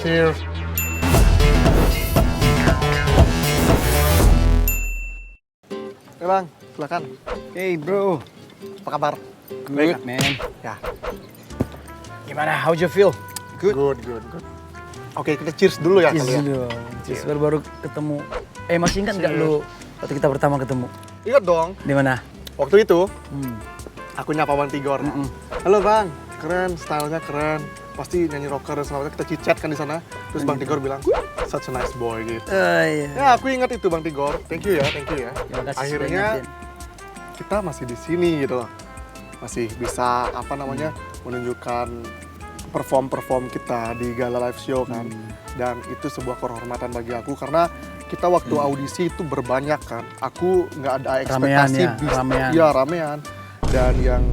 Cheers. Bang, silakan. Hey bro, Apa kabar? good man. Ya, Gimana? How you feel? Good. good. Oke, kita cheers dulu ya Cheers kali ya. dulu. Cheers. Baru ketemu. Masih ingat nggak lu waktu kita pertama ketemu? Ingat dong, Di mana? waktu itu Hmm. aku nyapa Bang Tigor. Halo Bang, keren, stylenya keren. Pasti nyanyi rocker dan segala macam. Kita chit-chat kan di sana. Terus Bang Tigor bilang, such a nice boy gitu. Iya. Ya, aku ingat itu Bang Tigor. Thank you ya. Terima kasih sudah Akhirnya ingetin. kita masih di sini gitu loh. Masih bisa menunjukkan perform kita di Gala Live Show kan. Dan itu sebuah kehormatan bagi aku karena kita waktu audisi itu berbanyak kan. Aku nggak ada ekspektasi Ramean. Iya, ramean. Dan yang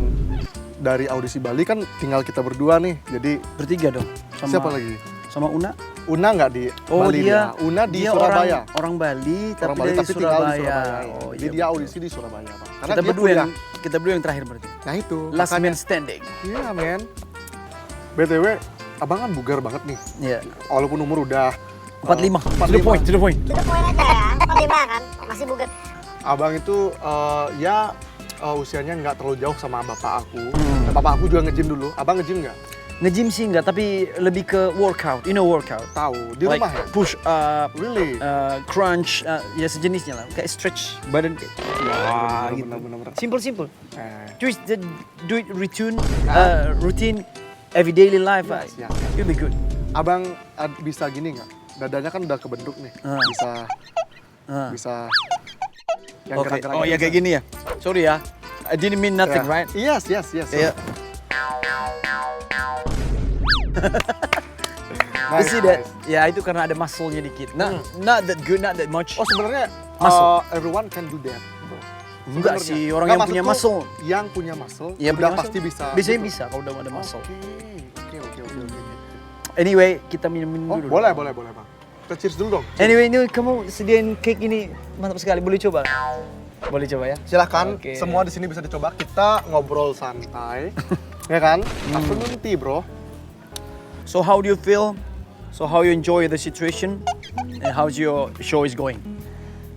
dari audisi Bali kan tinggal kita berdua nih. Jadi Bertiga dong. siapa lagi? Sama Una. Una nggak di Oh Bali dia. Una di dia Surabaya. Orang Bali tapi Orang Bali dari tapi tinggal di Surabaya. Surabaya. Oh, Jadi iya, dia betul. audisi di Surabaya, Bang. Karena Kita dia berdua kuliah. yang terakhir berarti. Nah itu. Last makanya- man standing. Iya, men. BTW, abang kan bugar banget nih. Iya. Walaupun umur udah 45. 45. To the point. Itu poin aja ya, 45 kan, masih bugar. Abang itu usianya nggak terlalu jauh sama bapak aku. Dan bapak aku juga nge-gym dulu. Abang nge-gym nggak? Nge-gym sih enggak, tapi lebih ke workout. You know workout? Tahu. Di Like rumah ya? push up, Really? crunch, ya sejenisnya lah. Kayak stretch badan kayak. Wah, gitu. bener-bener. Simple. Eh, Do it routine every daily life. Yes, yes. You'll be good. abang bisa gini nggak? Dadanya kan udah kebentuk nih. Bisa yang Oke. gerak-gerak Oh ya gitu kayak bisa. gini ya. Sorry ya. I didn't mean nothing, Ya. right? Yes. Yeah. You Nice, see that? nice. Ya itu karena ada muscle-nya dikit. Not that good, not that much. Oh sebenarnya Muscle. everyone can do that, bro. Enggak Sebenarnya. sih, orang Nggak, yang punya maksudku, muscle. Yang punya muscle, Ya, udah punya pasti muscle. bisa. Biasanya gitu. bisa kalau udah ada muscle. Oke. Anyway, kita minum Oh, dulu. boleh bang. Kita cheers dulu dong. Anyway, ini kamu sediain cake ini mantap sekali. Boleh coba? Boleh coba ya? Silahkan, Oke. semua di sini bisa dicoba. Kita ngobrol santai, ya kan? Afternoon tea, bro. So how do you feel? So how you enjoy the situation? And how's your show is going?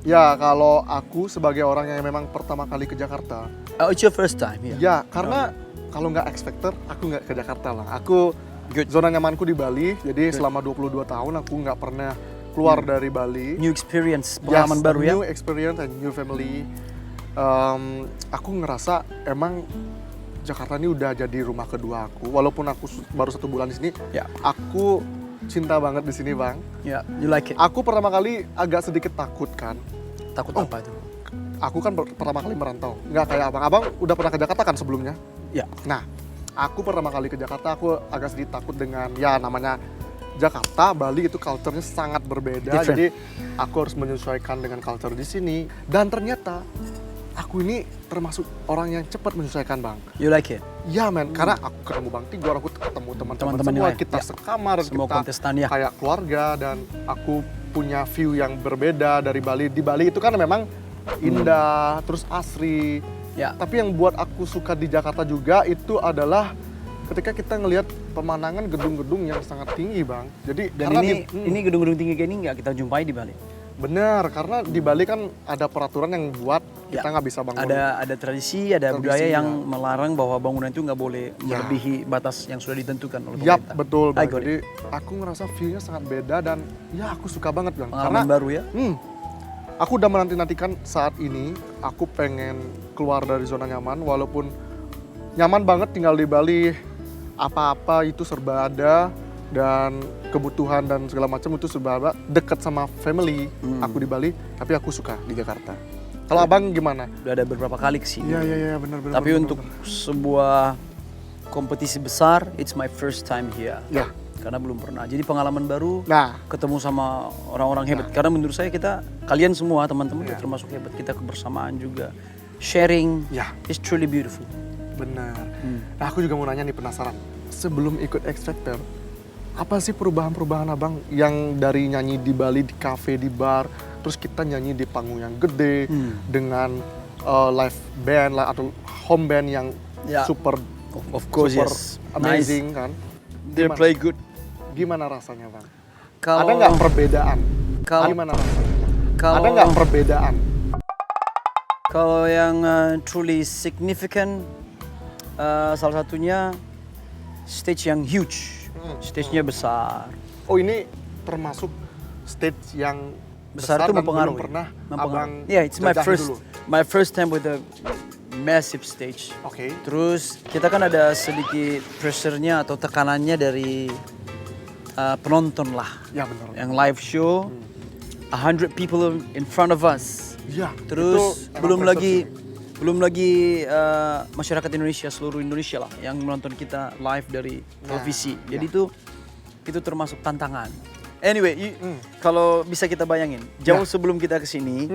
Ya, kalau aku sebagai orang yang memang pertama kali ke Jakarta, Oh, it's your first time here. ya karena kalau nggak expected, aku nggak ke Jakarta lah. Aku Good. zona nyamanku di Bali, jadi selama 22 tahun aku nggak pernah keluar dari Bali. New experience, Yes, pengalaman baru ya. New experience and new family. Aku ngerasa emang Jakarta ini udah jadi rumah kedua aku. Walaupun aku baru 1 bulan di sini, Ya. aku cinta banget di sini, Bang. Ya, you like it. Aku pertama kali agak sedikit takut kan. Takut Oh. apa itu? Aku kan pertama kali merantau. Nggak kayak abang. Abang udah pernah ke Jakarta kan sebelumnya? Ya. Nah, aku pertama kali ke Jakarta, aku agak sedikit takut dengan ya namanya Jakarta, Bali itu culture-nya sangat berbeda. Different. Jadi aku harus menyesuaikan dengan culture di sini. Dan ternyata aku ini termasuk orang yang cepat menyesuaikan, Bang. You like it? Ya men, karena aku ketemu Bang Tigor, aku ketemu teman-teman Teman-teman semua, yang lain. kita Ya. sekamar, Semua kita kontestan ya. kayak keluarga dan aku punya view yang berbeda dari Bali. Di Bali itu kan memang indah, terus asri. Ya. Tapi yang buat aku suka di Jakarta juga itu adalah ketika kita ngelihat pemandangan gedung-gedung yang sangat tinggi, Bang. Jadi Dan karena ini gedung-gedung tinggi kayak ini nggak kita jumpai di Bali. benar, karena di Bali kan ada peraturan yang buat kita Ya. nggak bisa bangun. Ada tradisi, ada Tradisi, budaya ya. yang melarang bahwa bangunan itu nggak boleh Ya. melebihi batas yang sudah ditentukan oleh Yap, pemerintah. betul, I Bang. got it. Jadi aku ngerasa view-nya sangat beda dan ya aku suka banget, Bang. Pengalaman baru ya. Aku udah menanti-nantikan saat ini, aku pengen keluar dari zona nyaman, walaupun nyaman banget tinggal di Bali, apa-apa itu serba ada, dan kebutuhan dan segala macam itu serba ada, deket sama family aku di Bali, tapi aku suka di Jakarta. Kalau abang gimana? Udah ada beberapa kali kesini. Iya, benar-benar. Tapi untuk sebuah kompetisi besar, it's my first time here. Ya, Karena belum pernah. Jadi pengalaman baru, nah, ketemu sama orang-orang hebat. Karena menurut saya kalian semua teman-teman termasuk hebat. Kita kebersamaan juga. Sharing ya, is truly beautiful. benar. Nah, aku juga mau nanya nih, penasaran. Sebelum ikut X Factor, apa sih perubahan-perubahan abang yang dari nyanyi di Bali, di cafe, di bar, terus kita nyanyi di panggung yang gede dengan live band atau home band yang Ya. super Of course, super yes. amazing kan? They Gimana? play good. Gimana rasanya, Bang? Ada nggak perbedaan? Kalau- Gimana rasanya? kalau- Ada nggak perbedaan? Kalau yang truly significant, salah satunya stage yang huge, stage-nya besar. Oh ini termasuk stage yang Besar besar itu dan mempengaruhi. belum pernah Mempengaruhi. abang Yeah, it's my jajahi dulu. first time with a massive stage. Oke. Terus kita kan ada sedikit pressure-nya atau tekanannya dari penonton lah. Ya benar. Yang live show, 100 people in front of us. Iya. Terus itu emang belum pressure lagi sih. belum lagi masyarakat Indonesia, seluruh Indonesia lah yang menonton kita live dari televisi. Jadi itu termasuk tantangan. Anyway, kalau bisa kita bayangin, jauh sebelum kita ke sini,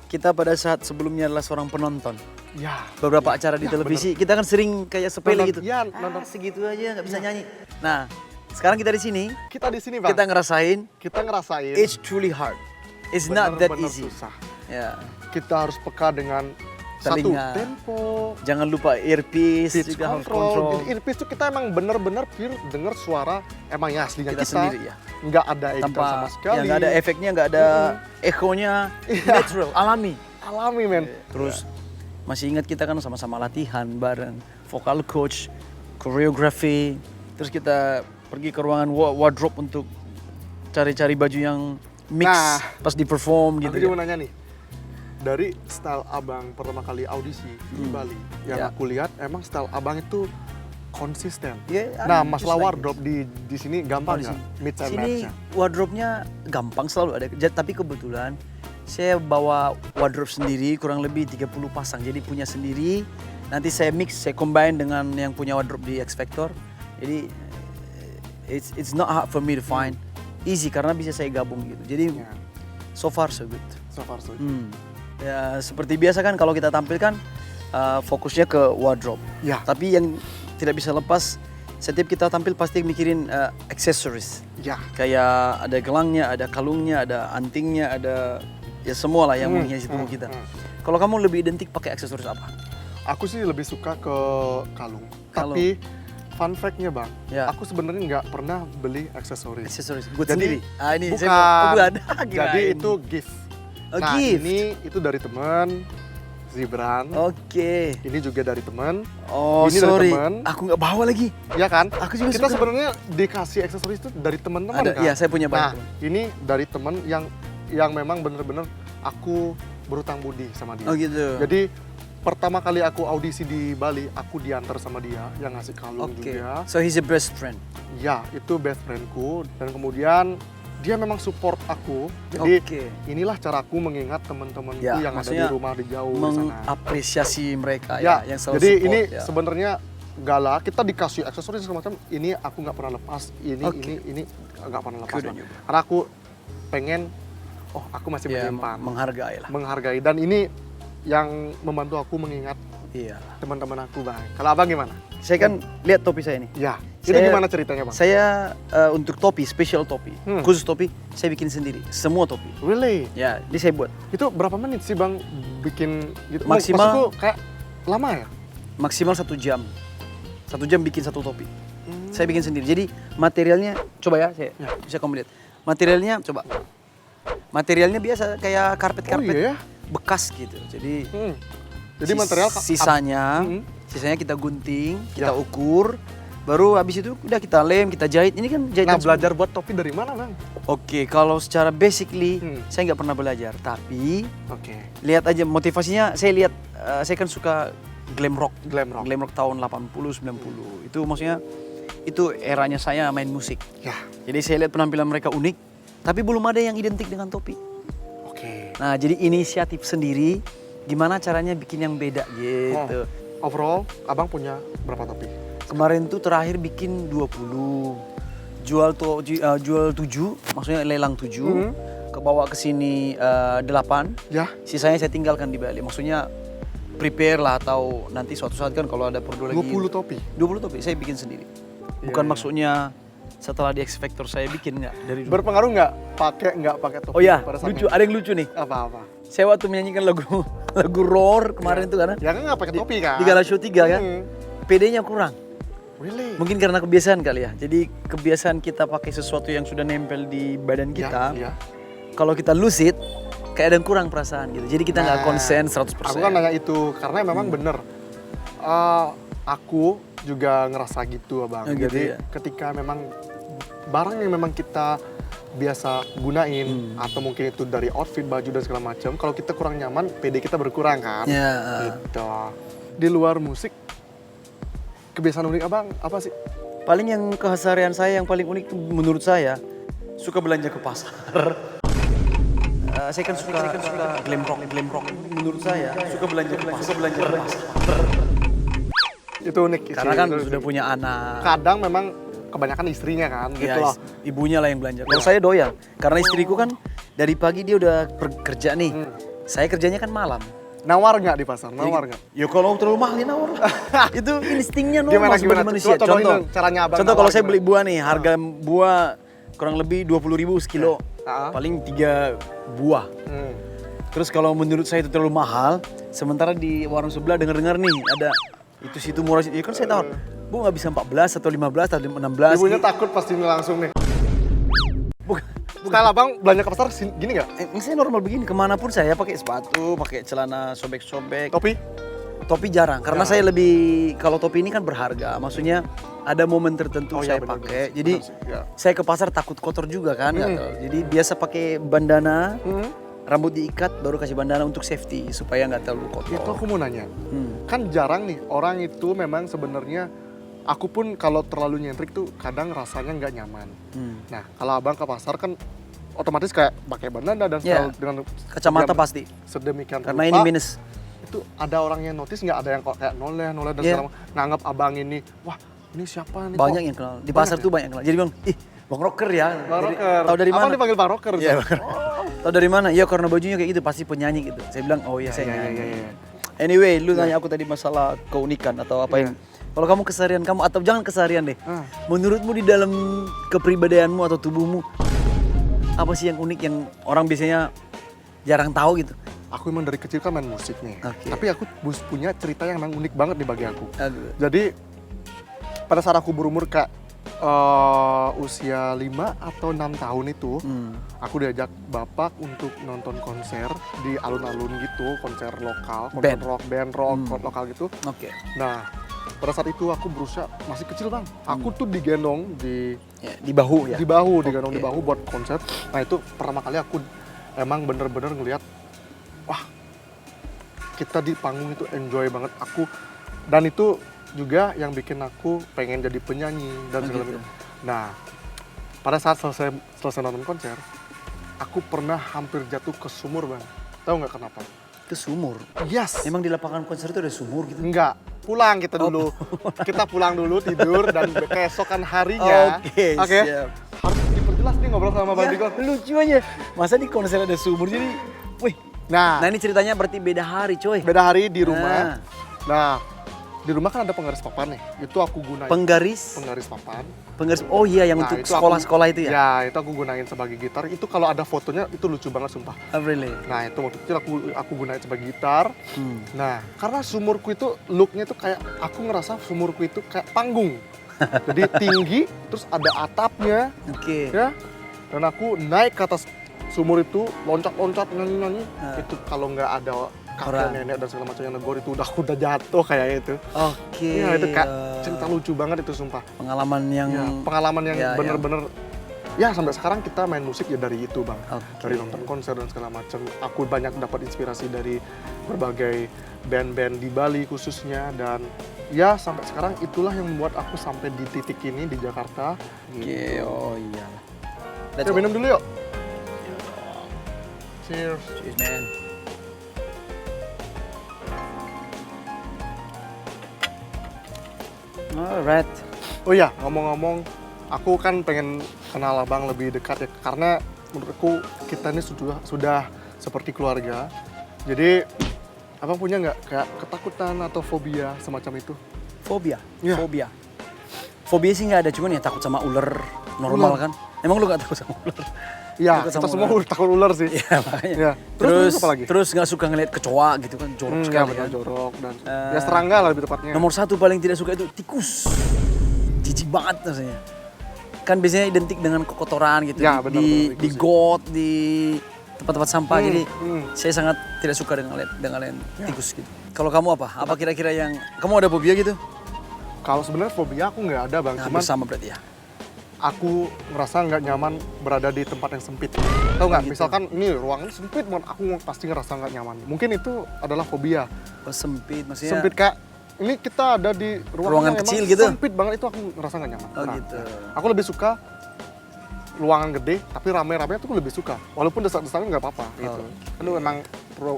kita pada saat sebelumnya adalah seorang penonton. Ya. Beberapa acara di televisi, kita kan sering kayak sepele Nonton- gitu. ya, nonton. Segitu aja nggak bisa nyanyi. Nah, sekarang kita di sini, Kita di sini bang. kita ngerasain Kita ngerasain. it's truly hard. It's not that bener-bener easy. susah. Ya. Kita harus peka dengan Telinga. satu tempo, Jangan lupa earpiece pitch juga harus control. kontrol. Jadi earpiece itu kita emang bener-bener pure denger suara emang ya aslinya Kita kita, sendiri ya. nggak ada editan sama Tanpa sekali. ya nggak ada efeknya, nggak ada echonya, natural, alami. Alami men. Terus masih ingat kita kan sama-sama latihan bareng, vocal coach, choreography. Terus kita pergi ke ruangan wardrobe untuk cari-cari baju yang mix Nah, pas di perform Aku gitu. juga mau nanya nih, dari style abang pertama kali audisi di Bali, yang Ya. aku lihat emang style abang itu konsisten. Ya, Nah, I'm masalah just like wardrobe di sini gampang Di nggak? sini. Mix and Sini match-nya. wardrobe-nya gampang selalu ada. Tapi kebetulan saya bawa wardrobe sendiri kurang lebih 30 pasang. Jadi punya sendiri. Nanti saya mix, saya combine dengan yang punya wardrobe di X Factor. Jadi it's not hard for me to find. Easy karena bisa saya gabung gitu. Jadi Ya, so far so good. so far so. Ya seperti biasa kan kalau kita tampilkan fokusnya ke wardrobe. Ya, Tapi yang tidak bisa lepas setiap kita tampil pasti mikirin accessories. ya. Kayak ada gelangnya, ada kalungnya, ada antingnya, ada ya semua lah yang menghiasi tubuh kita. Kalau kamu lebih identik pakai aksesoris apa? Aku sih lebih suka ke kalung. Kalung. Tapi fun fact-nya bang, Ya. aku sebenarnya nggak pernah beli aksesoris. Aksesoris buat Jadi, sendiri. Ah ini bukan. saya bukan. Jadi Kirain. itu gift. Oh, Nah gift. ini itu dari teman Zibran. Oke. Ini juga dari teman. Oh Ini dari sorry, teman. aku nggak bawa lagi. Ya kan? Aku juga Kita suka. sebenarnya dikasih aksesoris itu dari teman-teman Ada, kan? iya saya punya Nah, banyak. ini dari teman yang memang bener-bener aku berutang budi sama dia. Oh gitu. Jadi pertama kali aku audisi di Bali, aku diantar sama dia yang ngasih kalung Oke. juga. So he's a best friend. Ya, itu best friendku dan kemudian dia memang support aku. Jadi Oke. inilah caraku mengingat teman-temanku Ya, yang ada di maksudnya rumah di jauh di sana. Mengapresiasi mereka Ya, yang selalu jadi support. ini ya. sebenarnya galah kita dikasih aksesoris segala macam. Ini aku nggak pernah lepas. Oke. Ini nggak pernah lepas. Good on Bang. you, bro. Karena aku pengen, aku masih Ya, menyimpan, menghargai lah. menghargai. Dan ini yang membantu aku mengingat Iya. teman-teman aku bang. Kalau abang gimana? Saya kan lihat topi saya ini. Ya, itu Saya- gimana ceritanya bang? Saya untuk topi, special topi, khusus topi, saya bikin sendiri. Semua topi. Really? Ya, ini saya buat. Itu berapa menit sih bang bikin gitu? Maksimal- Maksudku kayak lama ya? Maksimal 1 jam. 1 jam bikin satu topi. Saya bikin sendiri. Jadi materialnya, coba ya, saya bisa kamu lihat. Materialnya, coba. Materialnya biasa kayak karpet-karpet Oh iya ya? bekas gitu. Jadi Jadi material sisanya, Hmm. sisanya kita gunting, kita Ya. ukur, baru habis itu udah kita lem, kita jahit. Ini kan jahitan Nah, belajar buat topi dari mana bang? Oke, kalau secara basically Hmm. saya nggak pernah belajar, tapi Oke. lihat aja motivasinya. Saya lihat, saya kan suka glam rock. Glam rock. Glam rock tahun 80, 90. Itu maksudnya itu eranya saya main musik. Ya. Jadi saya lihat penampilan mereka unik, tapi belum ada yang identik dengan topi. Oke. Nah, jadi inisiatif sendiri, gimana caranya bikin yang beda gitu. Overall, abang punya berapa topi? Kemarin tuh terakhir bikin 20. Jual 7, maksudnya lelang 7. Kebawa ke sini 8. Ya. Sisanya saya tinggalkan di Bali. Maksudnya prepare lah atau nanti suatu saat kan kalau ada perlu lagi 20 topi. 20 topi saya bikin sendiri. Bukan maksudnya setelah di X Factor saya bikin nggak dari dulu. Berpengaruh nggak pakai topi? Oh ya, pada saat lucu. nyanyi? Ada yang lucu nih. Apa-apa? Saya waktu menyanyikan lagu lagu Roar kemarin tuh karena Ya kan nggak pakai topi kan? di Gala Show 3 kan. Hmm. PD-nya kurang. Really? Mungkin karena kebiasaan kali ya. Jadi kebiasaan kita pakai sesuatu yang sudah nempel di badan kita. Ya. Kalau kita lucid, kayak ada yang kurang perasaan gitu. Jadi kita nggak konsen 100%. Aku kan nanya itu karena memang bener. Aku juga ngerasa gitu abang. Oh, gitu Jadi ya? ketika memang barang yang memang kita biasa gunain atau mungkin itu dari outfit, baju dan segala macam, kalau kita kurang nyaman, PD kita berkurang kan. Ya. Gitu. Di luar musik, kebiasaan unik abang apa sih? Paling yang keseharian saya yang paling unik menurut saya, suka belanja ke pasar. Saya kan suka glam rock. Menurut saya, suka belanja ke pasar. Itu unik sih. Karena kan itu sudah unik. punya anak. Kadang memang kebanyakan istrinya kan, gitu Ya, loh. ibunya lah yang belanja. Kalau saya doyan, karena istriku kan dari pagi dia udah kerja nih. Saya kerjanya kan malam. Nawar nggak di pasar? Nawar nggak? Ya kalau terlalu mahal ya nawar. Itu instingnya normal Gimana, sebagai gimana? manusia. Coba contohin dong caranya abang Contoh nawar kalau saya gimana? beli buah nih, harga buah kurang lebih 20.000 sekilo. Paling 3 buah. Terus kalau menurut saya itu terlalu mahal, sementara di warung sebelah dengar-dengar nih ada itu situ murah, ya kan saya tawar, Bu nggak bisa 14 atau 15 atau 16. Ibunya takut pasti ini langsung nih. Style abang belanja ke pasar gini nggak? Saya normal begini, kemanapun saya pakai sepatu, pakai celana sobek-sobek. Topi? Topi jarang, karena saya lebih, kalau topi ini kan berharga, maksudnya ada momen tertentu Oh, iya, saya benar, pakai. benar. Jadi Benar sih, ya. saya ke pasar takut kotor juga kan, nggak tahu. Jadi biasa pakai bandana, rambut diikat, baru kasih bandana untuk safety supaya nggak terlalu kotor. Itu aku mau nanya. Kan jarang nih orang itu memang sebenarnya, aku pun kalau terlalu nyentrik tuh kadang rasanya nggak nyaman. Nah kalau abang ke pasar kan otomatis kayak pakai bandana dan Ya. style dengan Kacamata pasti, sedemikian karena rupa. ini minus. Itu ada orang yang notice nggak, ada yang kok kayak noleh dan Iya. segala macam, nganggap abang ini, wah ini siapa nih? Banyak kok? yang kenal, di pasar tuh banyak yang kenal. Jadi bilang, ih Bang Rocker ya. Bang Jadi, Rocker. tahu dari Abang mana? dipanggil Bang Rocker. Iya, tuh? Tahu dari mana? Iya karena bajunya kayak gitu, pasti penyanyi gitu. Saya bilang, oh iya saya Iya, nyanyi. iya, iya. Anyway, lu nanya aku tadi masalah keunikan atau apa yang... Kalau kamu keseharian kamu, atau jangan keseharian deh. Menurutmu di dalam kepribadianmu atau tubuhmu, apa sih yang unik yang orang biasanya jarang tahu gitu? Aku emang dari kecil kan main musik nih. Oke. Tapi aku punya cerita yang emang unik banget nih bagi aku. Aduh. Jadi pada saat aku berumur kayak usia 5 atau 6 tahun itu, aku diajak bapak untuk nonton konser di alun-alun gitu, konser lokal, konser band rock lokal gitu. Oke. Nah, pada saat itu aku berusia masih kecil bang. Aku tuh digendong Ya, di bahu ya? digendong Oke. di bahu buat konser. Nah itu pertama kali aku emang bener-bener ngelihat, wah kita di panggung itu enjoy banget aku, dan itu juga yang bikin aku pengen jadi penyanyi dan segala gitu. macam. Nah pada saat selesai nonton konser, aku pernah hampir jatuh ke sumur bang. Tahu nggak kenapa? Ke sumur? Yes. Emang di lapangan konser itu ada sumur gitu? Enggak, pulang kita dulu. Kita pulang dulu tidur dan keesokan harinya. Oke, siap. Harus diperjelas nih ngobrol sama Bang Diko. Lucu aja. Masa di konser ada sumur jadi, wih. Nah ini ceritanya berarti beda hari coy. Beda hari di rumah. Nah, di rumah kan ada penggaris papan nih. Itu aku gunain. Penggaris? Penggaris papan. Penggaris, oh iya yang Nah, untuk itu aku- sekolah-sekolah itu ya? Ya, itu aku gunain sebagai gitar. Itu kalau ada fotonya itu lucu banget sumpah. Oh, really? Nah, itu waktu kecil aku gunain sebagai gitar. Nah, karena sumurku itu looknya itu kayak, aku ngerasa sumurku itu kayak panggung. Jadi tinggi, terus ada atapnya, Oke. ya. Dan aku naik ke atas sumur itu, loncat-loncat, nyanyi-nyanyi. Itu kalau nggak ada kakek Orang. nenek dan segala macam yang negor itu udah jatuh kayak itu. Oke. Iya, itu kayak cerita lucu banget itu sumpah. Pengalaman yang... Ya, pengalaman yang Ya, bener-bener, ya sampai sekarang kita main musik ya dari itu bang. Oke. Dari nonton konser dan segala macam. Aku banyak dapat inspirasi dari berbagai band-band di Bali khususnya, dan ya sampai sekarang itulah yang membuat aku sampai di titik ini di Jakarta. Oke, oh iya. Yuk minum dulu yuk. Cheers. Cheers, man. Alright. Oh iya, ngomong-ngomong, aku kan pengen kenal abang lebih dekat ya, karena menurutku kita ini sudah seperti keluarga. Jadi, abang punya nggak kayak ketakutan atau fobia semacam itu? Fobia? Iya. Fobia. Fobia sih nggak ada, cuman ya takut sama ular normal Ular. kan. Emang lu nggak takut sama ular? Iya, Takut kita sama semua ular. takut ular sih. Iya makanya. Iya. Terus apa lagi? terus nggak suka ngeliat kecoa gitu kan, jorok Ya sekali benar kan. jorok dan ya serangga lah lebih tepatnya. Nomor satu paling tidak suka itu tikus. banget rasanya. Kan biasanya identik dengan kekotoran gitu Ya, benar, di benar, itu sih. got, di tempat-tempat sampah. Jadi hmm. saya sangat tidak suka dengan tikus gitu. Kalau kamu apa? Apa kira-kira yang kamu ada fobia gitu? Kalau sebenarnya fobia aku nggak ada bang, Nah, cuman sama berarti ya. aku ngerasa nggak nyaman berada di tempat yang sempit. Tahu nggak? gitu. Misalkan ini ruangan sempit banget, aku pasti ngerasa nggak nyaman. Mungkin itu adalah fobia. Oh, sempit maksudnya. Sempit kayak ini kita ada di Ruangan yang kecil emang gitu? sempit banget, itu aku ngerasa nggak nyaman. Oh, gitu. Aku lebih suka ruangan gede tapi rame-rame itu aku lebih suka. Walaupun desak-desakan nggak apa-apa gitu. Itu emang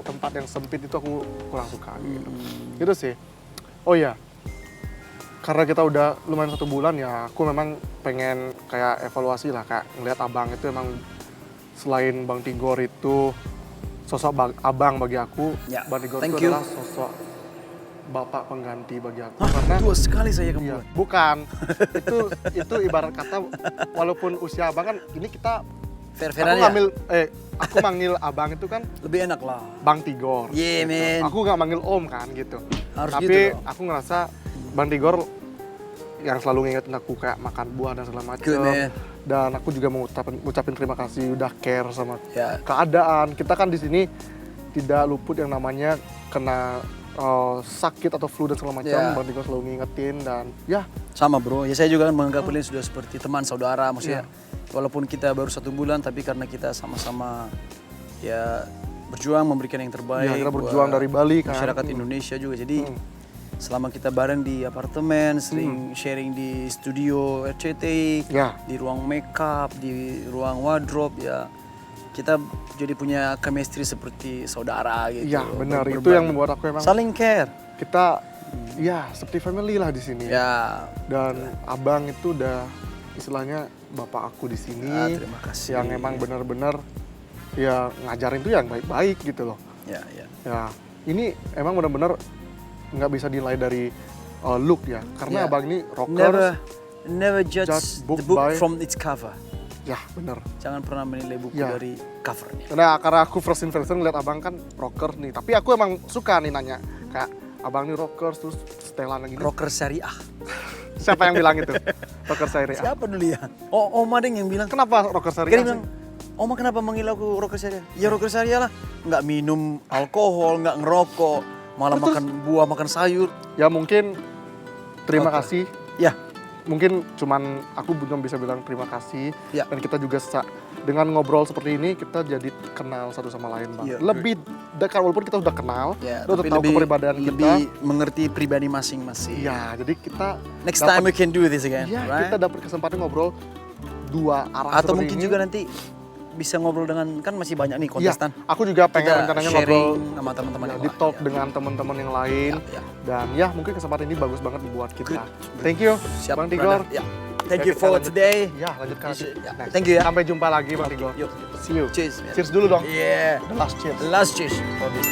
tempat yang sempit itu aku kurang suka gitu. Gitu sih. Oh iya. Karena kita udah lumayan 1 bulan ya, aku memang pengen kayak evaluasi lah, kayak ngeliat abang itu emang selain Bang Tigor itu sosok abang bagi aku, Ya, Bang Tigor thank itu you. adalah sosok bapak pengganti bagi aku. Karena Tua sekali saya kamu. iya, bukan itu ibarat kata walaupun usia abang kan ini kita Fair-fairan ya? aku manggil abang itu kan Lebih enak lah. Bang Tigor. Yeah, man. Aku nggak manggil om kan gitu. Harus Tapi gitu dong. aku ngerasa Bang Tigor yang selalu ngingetin aku kayak makan buah dan segala macam. Good, man. Dan aku juga mau ngucapin terima kasih udah care sama Ya. keadaan. Kita kan di sini tidak luput yang namanya kena sakit atau flu dan segala macam. Ya. Bang Tigor selalu ngingetin dan ya Sama bro, ya saya juga kan menganggap kalian sudah seperti teman saudara, maksudnya walaupun kita baru 1 bulan tapi karena kita sama-sama ya berjuang memberikan yang terbaik. ya kita buat berjuang dari Bali kan. masyarakat Indonesia juga, jadi selama kita bareng di apartemen, sering sharing di studio RCT, Ya. di ruang makeup, di ruang wardrobe ya kita jadi punya chemistry seperti saudara gitu. Iya benar, itu Berbagi. yang membuat aku emang Saling care. kita ya seperti family lah di sini. Ya. Dan abang itu udah istilahnya bapak aku di sini. Terima kasih. Yang emang benar-benar ya ngajarin tuh yang baik-baik gitu loh. Ya, ya. Ya ini emang benar-benar nggak bisa dinilai dari look ya, karena Ya. abang ini rockers. Never judge Judge book the book by- from its cover. Ya benar. Jangan pernah menilai buku Ya. dari covernya. Karena aku first impression ngeliat abang kan rocker nih, tapi aku emang suka nih nanya kayak abang nih rockers terus setelan lagi. Rocker syariah. Siapa yang bilang itu? Rocker syariah. Siapa dulu ya? Oh, Oma deng yang bilang. Kenapa rocker Kan dia syariah? bilang, Oma kenapa manggil aku rocker syariah? Ya rocker syariah lah. Nggak minum alkohol, nggak ngerokok, malah Terus? makan buah, makan sayur. Ya mungkin terima Oke. kasih. Ya, Mungkin cuman aku belum bisa bilang terima kasih. Ya. Dan kita juga dengan ngobrol seperti ini kita jadi kenal satu sama lain bang. Iya. Lebih dekat walaupun kita udah kenal, ya, kita udah tapi tahu lebih, kepribadian kita. lebih mengerti pribadi masing-masing. Iya, jadi kita Next dapat- time we can do this again, Iya, right? kita dapat kesempatan ngobrol 2 arah Atau seperti mungkin ini. juga nanti bisa ngobrol dengan, kan masih banyak nih Iya, kontestan. aku juga pengen Kita rencananya sharing ngobrol sama teman-teman ya, yang di lain, talk ya. dengan teman-teman yang lain. Ya, ya. Dan ya mungkin kesempatan ini bagus banget buat kita. Thank you, Siap, Bang Tigor. brother. Ya. Thank Ya, you kita for lanjut. today. Ya, lanjutkan. Ya, Next. thank you ya. Sampai jumpa lagi Bang Tigor. Yuk. See you. Cheers. man. Cheers dulu dong. Yeah. The last cheers. Last cheers for this.